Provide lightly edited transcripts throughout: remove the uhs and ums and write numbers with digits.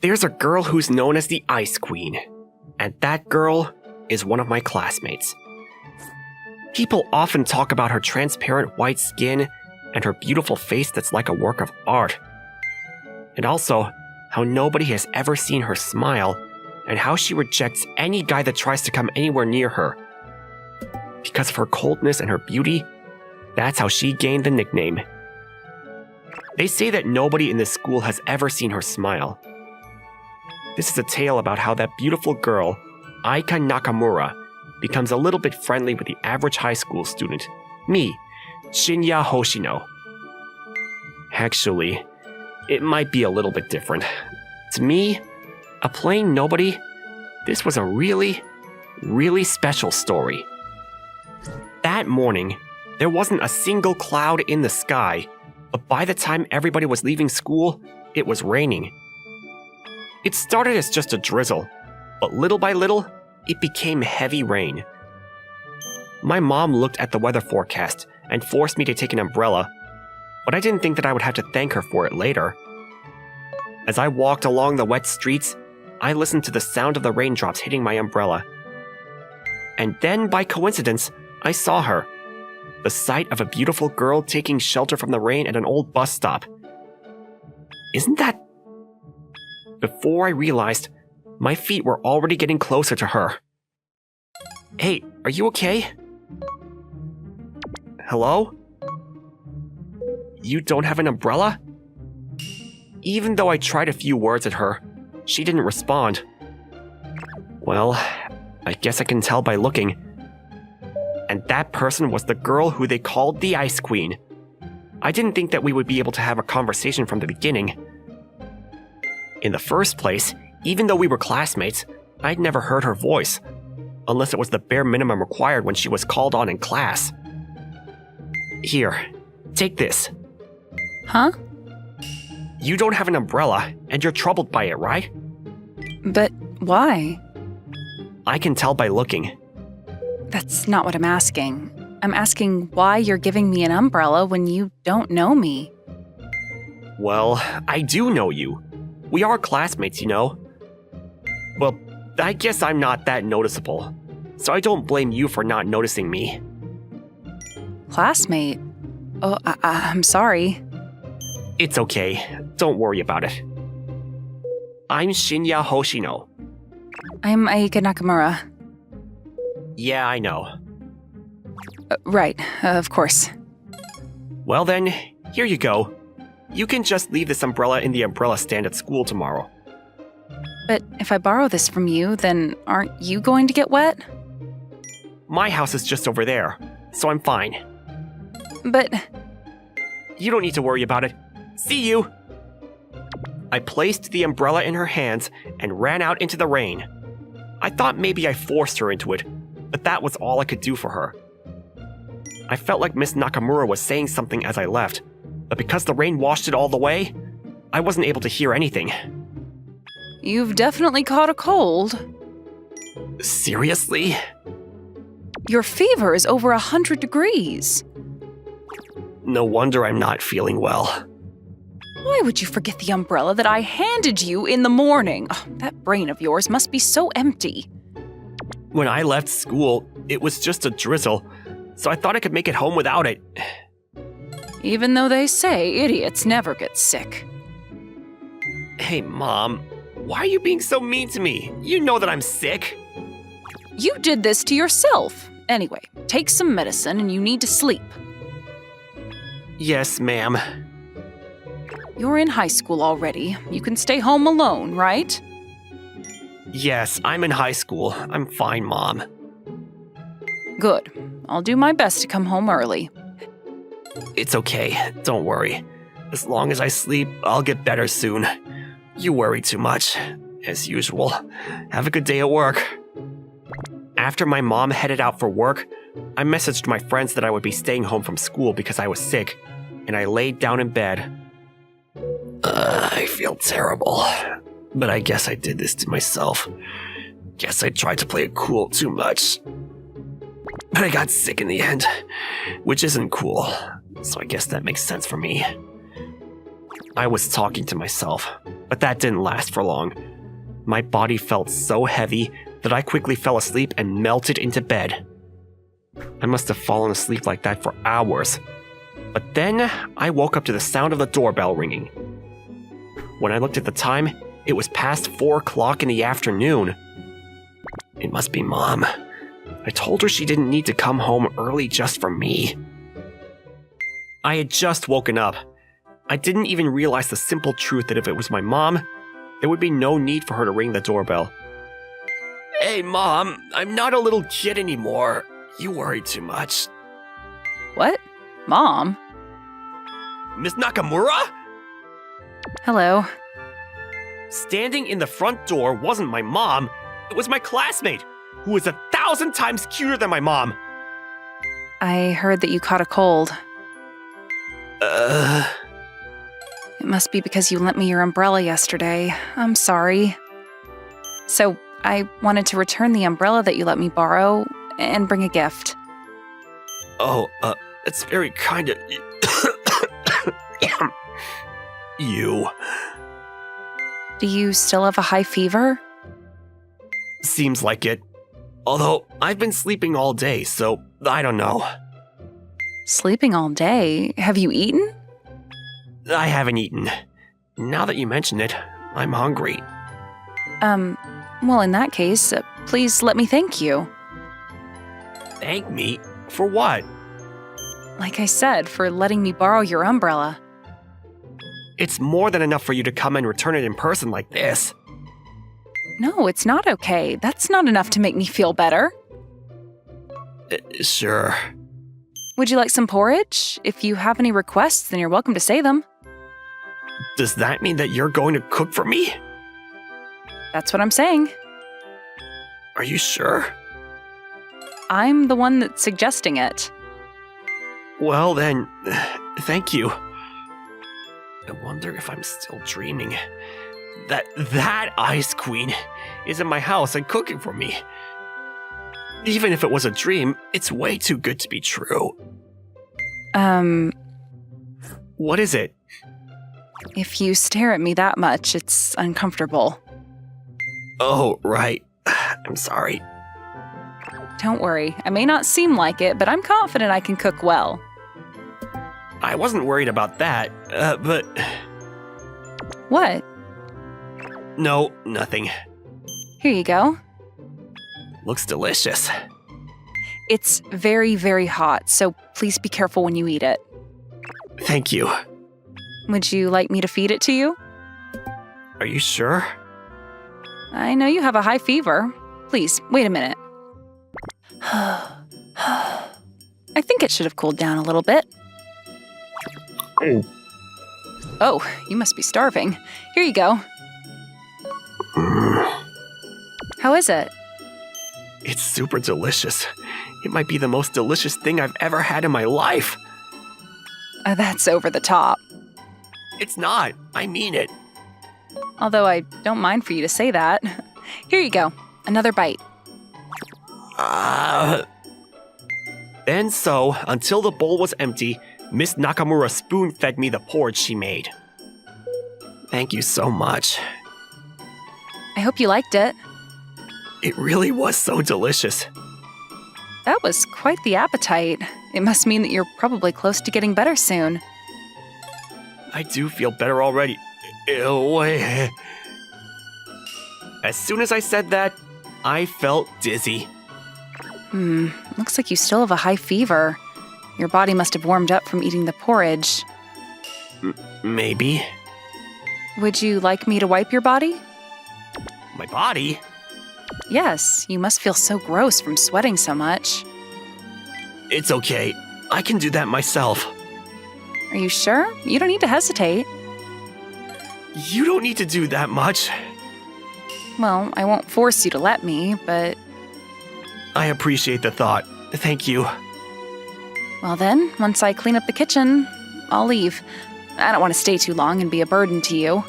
There's a girl who's known as the Ice Queen, and that girl is one of my classmates. People often talk about her transparent white skin and her beautiful face that's like a work of art. And also, how nobody has ever seen her smile, and how she rejects any guy that tries to come anywhere near her. Because of her coldness and her beauty, that's how she gained the nickname. They say that nobody in this school has ever seen her smile. This is a tale about how that beautiful girl, Aika Nakamura, becomes a little bit friendly with the average high school student, me, Shinya Hoshino. Actually, it might be a little bit different. To me, a plain nobody, this was a really, really special story. That morning, there wasn't a single cloud in the sky, but by the time everybody was leaving school, it was raining. It started as just a drizzle, but little by little, it became heavy rain. My mom looked at the weather forecast and forced me to take an umbrella, but I didn't think that I would have to thank her for it later. As I walked along the wet streets, I listened to the sound of the raindrops hitting my umbrella. And then, by coincidence, I saw her. The sight of a beautiful girl taking shelter from the rain at an old bus stop. Isn't that... Before I realized, my feet were already getting closer to her. Hey, are you okay? Hello? You don't have an umbrella? Even though I tried a few words at her, she didn't respond. Well, I guess I can tell by looking. And that person was the girl who they called the Ice Queen. I didn't think that we would be able to have a conversation from the beginning. In the first place, even though we were classmates, I'd never heard her voice, unless it was the bare minimum required when she was called on in class. Here, take this. Huh? You don't have an umbrella, and you're troubled by it, right? But why? I can tell by looking. That's not what I'm asking. I'm asking why you're giving me an umbrella when you don't know me. Well, I do know you. We are classmates, you know. Well, I guess I'm not that noticeable, so I don't blame you for not noticing me. Classmate? Oh, I'm sorry. It's okay. Don't worry about it. I'm Shinya Hoshino. I'm Aika Nakamura. Yeah, I know. Right, of course. Well then, here you go. You can just leave this umbrella in the umbrella stand at school tomorrow. But if I borrow this from you, then aren't you going to get wet? My house is just over there, so I'm fine. But... You don't need to worry about it. See you! I placed the umbrella in her hands and ran out into the rain. I thought maybe I forced her into it, but that was all I could do for her. I felt like Miss Nakamura was saying something as I left, but because the rain washed it all the way, I wasn't able to hear anything. You've definitely caught a cold. Seriously? Your fever is over 100 degrees. No wonder I'm not feeling well. Why would you forget the umbrella that I handed you in the morning? Oh, that brain of yours must be so empty. When I left school, it was just a drizzle, so I thought I could make it home without it. Even though they say idiots never get sick. Hey, Mom, why are you being so mean to me? You know that I'm sick. You did this to yourself. Anyway, take some medicine and you need to sleep. Yes, ma'am. You're in high school already. You can stay home alone, right? Yes, I'm in high school. I'm fine, Mom. Good. I'll do my best to come home early. It's okay. Don't worry. As long as I sleep, I'll get better soon. You worry too much, as usual. Have a good day at work. After my mom headed out for work, I messaged my friends that I would be staying home from school because I was sick, and I laid down in bed. I feel terrible, but I guess I did this to myself. Guess I tried to play it cool too much. But I got sick in the end, which isn't cool, so I guess that makes sense for me. I was talking to myself. But that didn't last for long. My body felt so heavy that I quickly fell asleep and melted into bed. I must have fallen asleep like that for hours. But then I woke up to the sound of the doorbell ringing. When I looked at the time, it was past 4 o'clock in the afternoon. It must be Mom. I told her she didn't need to come home early just for me. I had just woken up. I didn't even realize the simple truth that if it was my mom, there would be no need for her to ring the doorbell. Hey, Mom, I'm not a little kid anymore. You worry too much. What? Mom? Miss Nakamura? Hello. Standing in the front door wasn't my mom. It was my classmate, who was 1,000 times cuter than my mom. I heard that you caught a cold. It must be because you lent me your umbrella yesterday. I'm sorry. So, I wanted to return the umbrella that you let me borrow and bring a gift. Oh, it's very kind of you. Do you still have a high fever? Seems like it. Although, I've been sleeping all day, so I don't know. Sleeping all day? Have you eaten? I haven't eaten. Now that you mention it, I'm hungry. Well, in that case, please let me thank you. Thank me? For what? Like I said, for letting me borrow your umbrella. It's more than enough for you to come and return it in person like this. No, it's not okay. That's not enough to make me feel better. Sure. Would you like some porridge? If you have any requests, then you're welcome to say them. Does that mean that you're going to cook for me? That's what I'm saying. Are you sure? I'm the one that's suggesting it. Well then, thank you. I wonder if I'm still dreaming. That Ice Queen is in my house and cooking for me. Even if it was a dream, it's way too good to be true. What is it? If you stare at me that much, it's uncomfortable. Oh, right. I'm sorry. Don't worry, I may not seem like it, but I'm confident I can cook well. I wasn't worried about that, but... What? No, nothing. Here you go. Looks delicious. It's very, very hot, so please be careful when you eat it. Thank you. Would you like me to feed it to you? Are you sure? I know you have a high fever. Please, wait a minute. I think it should have cooled down a little bit. Oh, you must be starving. Here you go. How is it? It's super delicious. It might be the most delicious thing I've ever had in my life. That's over the top. It's not. I mean it. Although I don't mind for you to say that. Here you go. Another bite. And so, until the bowl was empty, Miss Nakamura spoon-fed me the porridge she made. Thank you so much. I hope you liked it. It really was so delicious. That was quite the appetite. It must mean that you're probably close to getting better soon. I do feel better already. Ew. As soon as I said that, I felt dizzy. Looks like you still have a high fever. Your body must have warmed up from eating the porridge. Maybe. Would you like me to wipe your body? My body? Yes, you must feel so gross from sweating so much. It's okay. I can do that myself. Are you sure? You don't need to hesitate. You don't need to do that much. Well, I won't force you to let me, but... I appreciate the thought. Thank you. Well then, once I clean up the kitchen, I'll leave. I don't want to stay too long and be a burden to you.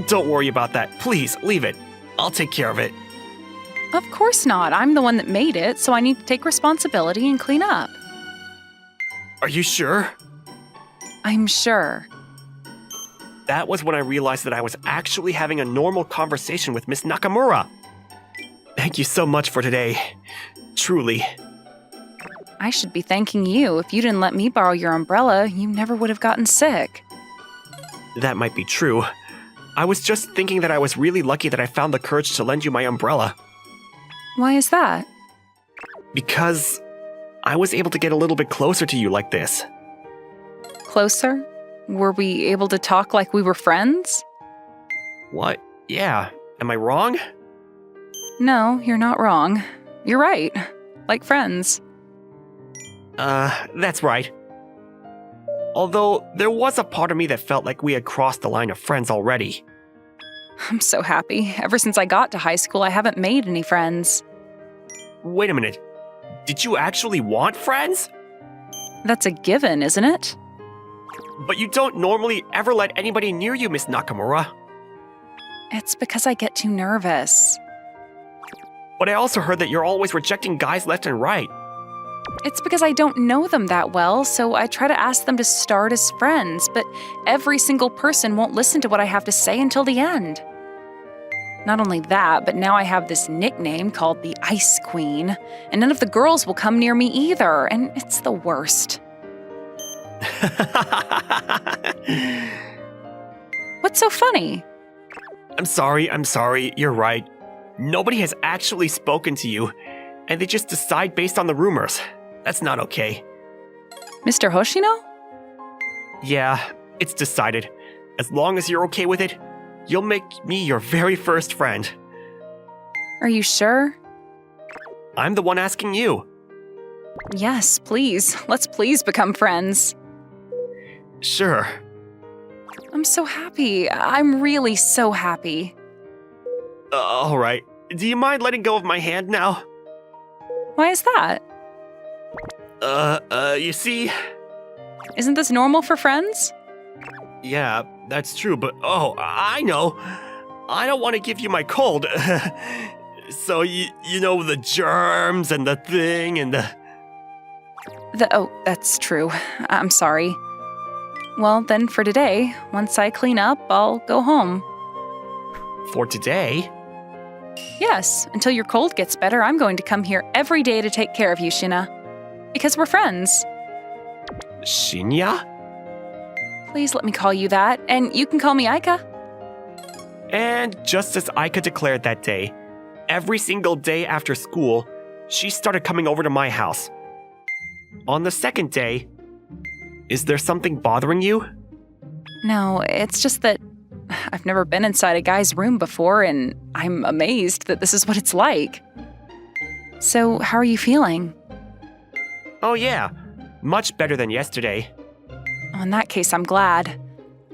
Don't worry about that. Please, leave it. I'll take care of it. Of course not. I'm the one that made it, so I need to take responsibility and clean up. Are you sure? I'm sure. that was when I realized that I was actually having a normal conversation with Miss Nakamura. Thank you so much for today. Truly. I should be thanking you. If you didn't let me borrow your umbrella, you never would have gotten sick. That might be true. I was just thinking that I was really lucky that I found the courage to lend you my umbrella. Why is that? Because I was able to get a little bit closer to you like this. Closer? Were we able to talk like we were friends? What? Yeah. Am I wrong? No, you're not wrong. You're right. Like friends. That's right. Although, there was a part of me that felt like we had crossed the line of friends already. I'm so happy. Ever since I got to high school, I haven't made any friends. Wait a minute. Did you actually want friends? That's a given, isn't it? But you don't normally ever let anybody near you, Miss Nakamura. It's because I get too nervous. But I also heard that you're always rejecting guys left and right. It's because I don't know them that well, so I try to ask them to start as friends, but every single person won't listen to what I have to say until the end. Not only that, but now I have this nickname called the Ice Queen, and none of the girls will come near me either, and it's the worst. What's so funny? I'm sorry, you're right. Nobody has actually spoken to you, and they just decide based on the rumors. That's not okay. Mr. Hoshino? Yeah, it's decided. As long as you're okay with it, you'll make me your very first friend. Are you sure? I'm the one asking you. Yes, please. Let's please become friends. Sure. I'm so happy. I'm really so happy. Alright. Do you mind letting go of my hand now? Why is that? You see? Isn't this normal for friends? Yeah, that's true, but I know. I don't want to give you my cold. So, you know, the germs and the thing and the... Oh, that's true. I'm sorry. Well, then for today, once I clean up, I'll go home. For today? Yes, until your cold gets better, I'm going to come here every day to take care of you, Shina. Because we're friends. Shinya? Please let me call you that, and you can call me Aika. And just as Aika declared that day, every single day after school, she started coming over to my house. On the second day, is there something bothering you? No, it's just that I've never been inside a guy's room before, and I'm amazed that this is what it's like. So, how are you feeling? Oh yeah, much better than yesterday. Oh, in that case, I'm glad.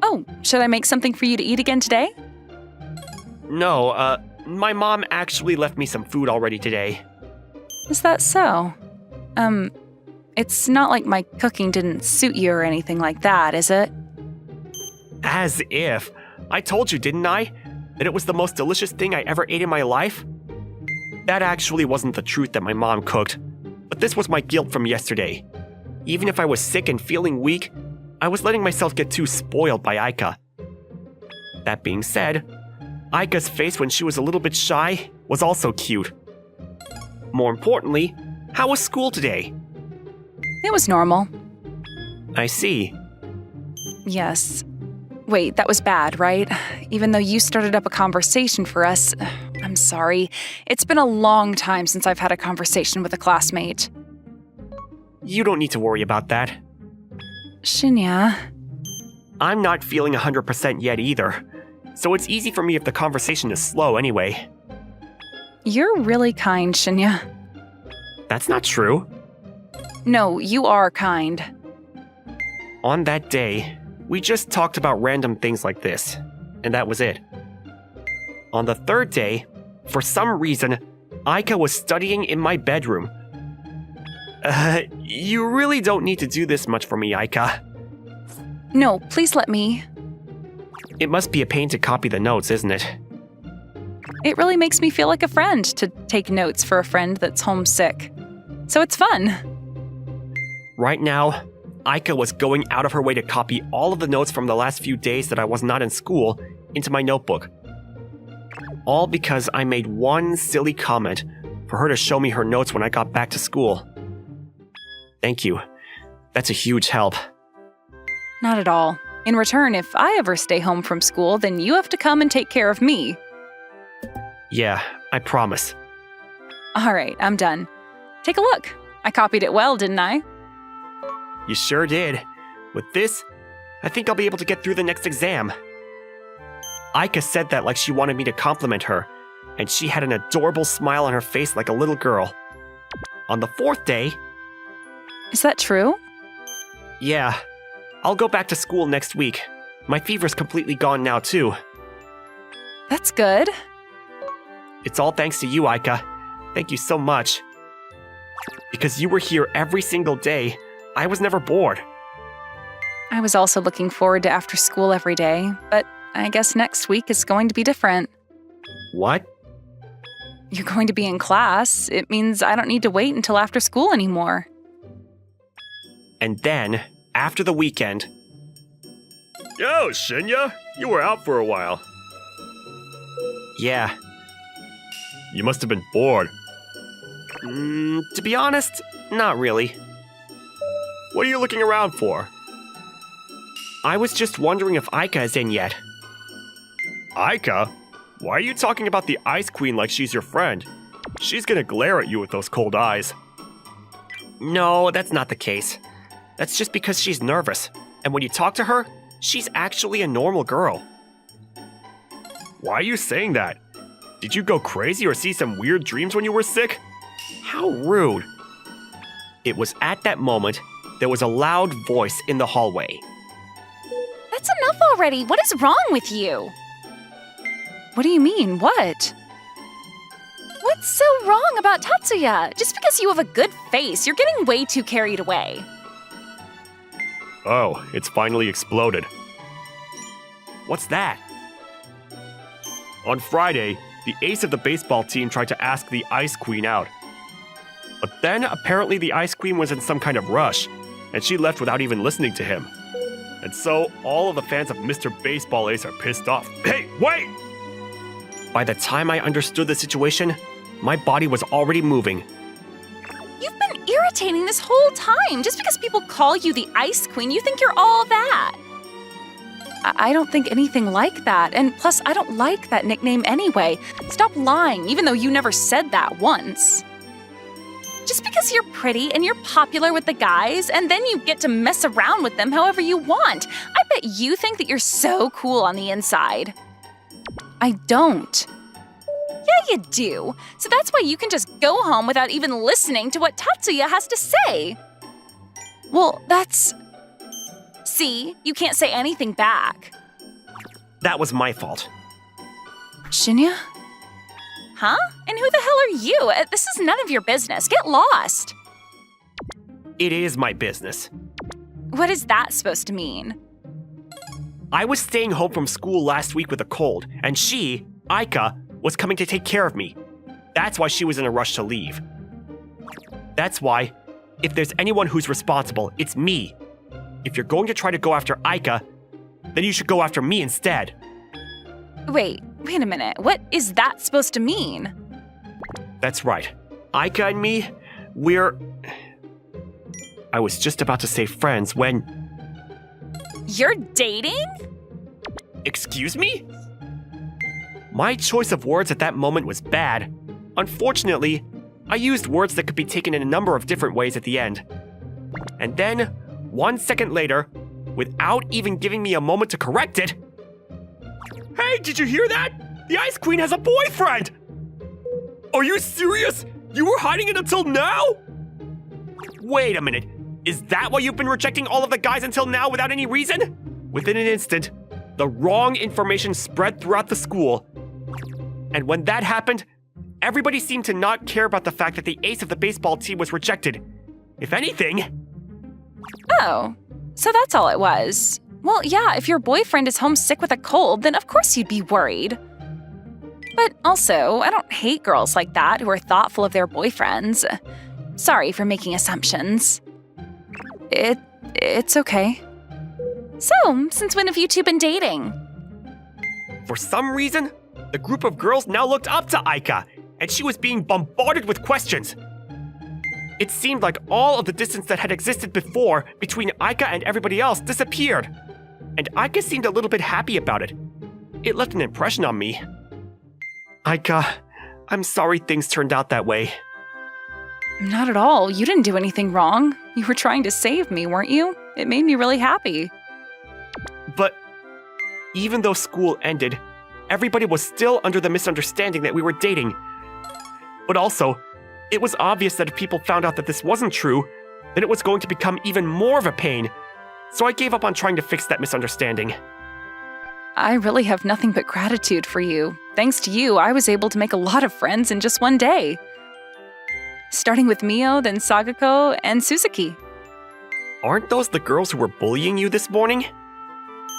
Oh, should I make something for you to eat again today? No, my mom actually left me some food already today. Is that so? It's not like my cooking didn't suit you or anything like that, is it? As if. I told you, didn't I? That it was the most delicious thing I ever ate in my life? That actually wasn't the truth that my mom cooked, but this was my guilt from yesterday. Even if I was sick and feeling weak, I was letting myself get too spoiled by Aika. That being said, Aika's face when she was a little bit shy was also cute. More importantly, how was school today? It was normal. I see. Yes. Wait, that was bad, right? Even though you started up a conversation for us, I'm sorry. It's been a long time since I've had a conversation with a classmate. You don't need to worry about that. Shinya. I'm not feeling 100% yet either, so it's easy for me if the conversation is slow anyway. You're really kind, Shinya. That's not true. No, you are kind. On that day, we just talked about random things like this, and that was it. On the third day, for some reason, Aika was studying in my bedroom. You really don't need to do this much for me, Aika. No, please let me. It must be a pain to copy the notes, isn't it? It really makes me feel like a friend to take notes for a friend that's homesick. So it's fun. Right now, Aika was going out of her way to copy all of the notes from the last few days that I was not in school into my notebook. All because I made one silly comment for her to show me her notes when I got back to school. Thank you. That's a huge help. Not at all. In return, if I ever stay home from school, then you have to come and take care of me. Yeah, I promise. All right, I'm done. Take a look. I copied it well, didn't I? You sure did. With this, I think I'll be able to get through the next exam. Aika said that like she wanted me to compliment her, and she had an adorable smile on her face like a little girl. On the 4th day... Is that true? Yeah. I'll go back to school next week. My fever's completely gone now, too. That's good. It's all thanks to you, Aika. Thank you so much. Because you were here every single day, I was never bored. I was also looking forward to after school every day, but I guess next week is going to be different. What? You're going to be in class. It means I don't need to wait until after school anymore. And then, after the weekend... Yo, Shinya! You were out for a while. Yeah. You must have been bored. To be honest, not really. What are you looking around for? I was just wondering if Aika is in yet. Aika? Why are you talking about the Ice Queen like she's your friend? She's gonna glare at you with those cold eyes. No, that's not the case. That's just because she's nervous, and when you talk to her, she's actually a normal girl. Why are you saying that? Did you go crazy or see some weird dreams when you were sick? How rude. It was at that moment there was a loud voice in the hallway. That's enough already. What is wrong with you? What do you mean? What? What's so wrong about Tatsuya? Just because you have a good face, you're getting way too carried away. Oh, it's finally exploded. What's that? On Friday, the ace of the baseball team tried to ask the Ice Queen out. But then, apparently the Ice Queen was in some kind of rush, and she left without even listening to him. And so, all of the fans of Mr. Baseball Ace are pissed off. Hey, wait! By the time I understood the situation, my body was already moving. You've been irritating this whole time. Just because people call you the Ice Queen, you think you're all that. I don't think anything like that, and plus I don't like that nickname anyway. Stop lying, even though you never said that once. Just because you're pretty and you're popular with the guys, and then you get to mess around with them however you want. I bet you think that you're so cool on the inside. I don't. Yeah, you do. So that's why you can just go home without even listening to what Tatsuya has to say. Well, that's... See, you can't say anything back. That was my fault. Shinya? Huh? And who the hell are you? This is none of your business. Get lost. It is my business. What is that supposed to mean? I was staying home from school last week with a cold, and she, Aika, was coming to take care of me. That's why she was in a rush to leave. That's why, if there's anyone who's responsible, it's me. If you're going to try to go after Aika, then you should go after me instead. Wait a minute. What is that supposed to mean? That's right. Aika and me, we're... I was just about to say friends when... You're dating? Excuse me? My choice of words at that moment was bad. Unfortunately, I used words that could be taken in a number of different ways at the end. And then, 1 second later, without even giving me a moment to correct it... Hey, did you hear that? The Ice Queen has a boyfriend! Are you serious? You were hiding it until now? Wait a minute. Is that why you've been rejecting all of the guys until now without any reason? Within an instant, the wrong information spread throughout the school. And when that happened, everybody seemed to not care about the fact that the ace of the baseball team was rejected. If anything... Oh, so that's all it was. Well, yeah, if your boyfriend is homesick with a cold, then of course you'd be worried. But also, I don't hate girls like that who are thoughtful of their boyfriends. Sorry for making assumptions. it's okay. So, since when have you two been dating? For some reason, the group of girls now looked up to Aika, and she was being bombarded with questions. It seemed like all of the distance that had existed before between Aika and everybody else disappeared, and Aika seemed a little bit happy about it. It left an impression on me. Aika, I'm sorry things turned out that way. Not at all. You didn't do anything wrong. You were trying to save me, weren't you? It made me really happy. But even though school ended, everybody was still under the misunderstanding that we were dating. But also, it was obvious that if people found out that this wasn't true, then it was going to become even more of a pain. So I gave up on trying to fix that misunderstanding. I really have nothing but gratitude for you. Thanks to you, I was able to make a lot of friends in just one day. Starting with Mio, then Sagako, and Suzuki. Aren't those the girls who were bullying you this morning?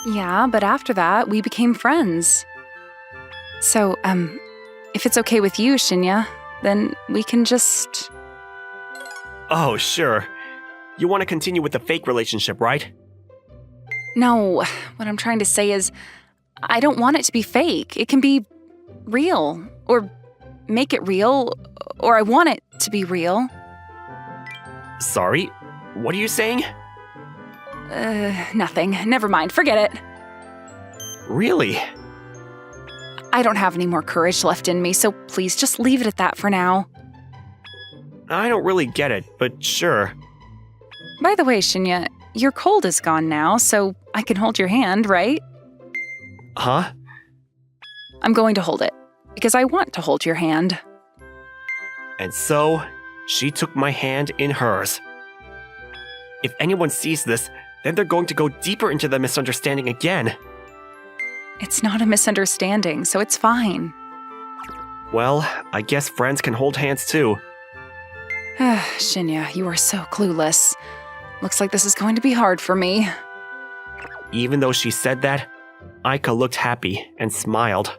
Yeah, but after that, we became friends. So, if it's okay with you, Shinya, then we can just... Oh, sure. You want to continue with the fake relationship, right? No, what I'm trying to say is, I don't want it to be fake. It can be real, or make it real, or I want it to be real. Sorry, what are you saying? Nothing. Never mind. Forget it. Really? I don't have any more courage left in me, so please just leave it at that for now. I don't really get it, but sure. By the way, Shinya, your cold is gone now, so I can hold your hand, right? Huh? I'm going to hold it, because I want to hold your hand. And so, she took my hand in hers. If anyone sees this, then they're going to go deeper into the misunderstanding again. It's not a misunderstanding, so it's fine. Well, I guess friends can hold hands too. Shinya, you are so clueless. Looks like this is going to be hard for me. Even though she said that, Aika looked happy and smiled.